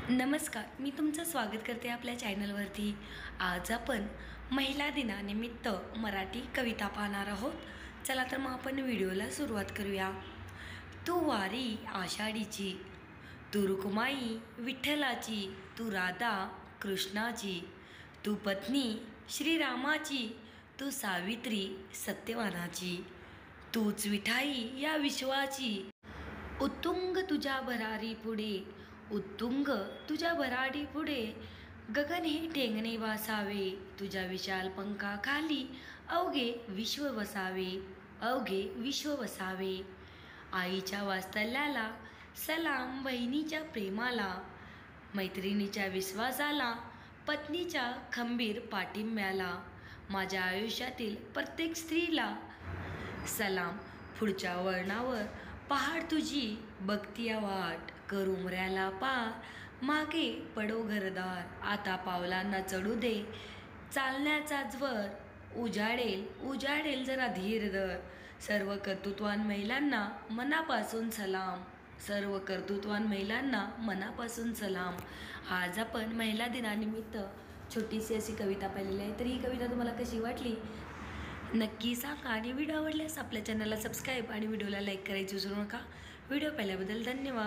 नमस्कार, मी तुमचं स्वागत करते आपल्या चॅनलवरती। आज आपण महिला दिनानिमित्त मराठी कविता पाहणार आहोत। चला तर मग आपण व्हिडिओला सुरुवात करूया। तू वारी आषाढीची, तू रुक्माई विठ्ठलाची, तू राधा कृष्णाची, तू पत्नी श्रीरामाची, तू सावित्री सत्यवानाची, तूच विठाई या विश्वाची। उत्तुंग तुझ्या भरारी पुढे, उत्तुंग तुझ्या भरारी पुढे, गगन हे ठेंगणे वासावे, तुझ्या विशाल पंखाखाली अवघे विश्व वसावे, अवघे विश्व वसावे। आईच्या वात्सल्याला सलाम, बहिणीच्या प्रेमाला, मैत्रिणीच्या विश्वासाला, पत्नीच्या खंबीर पाठिंब्याला, माझ्या आयुष्यातील प्रत्येक स्त्रीला सलाम। पुढच्या वळणावर पहाड तुझी बघतीया वाट, करू उमऱ्याला पार, मागे पडो घरदार, आता पावलांना चढू दे चालण्याचा ज्वर, उजाडेल उजाडेल जरा धीर धर। सर्व कर्तृत्वान महिलांना मनापासून सलाम, सर्व कर्तृत्वान महिलांना मनापासून सलाम। आज आपण महिला दिनानिमित्त छोटीशी अशी कविता पाहिलेली आहे। तर ही कविता तुम्हाला कशी वाटली नक्की सांगा आणि व्हिडिओ आवडल्यास आपल्या चॅनलला सबस्क्राईब आणि व्हिडिओला लाईक करायची विसरू नका। व्हिडिओ पाहिल्याबद्दल धन्यवाद।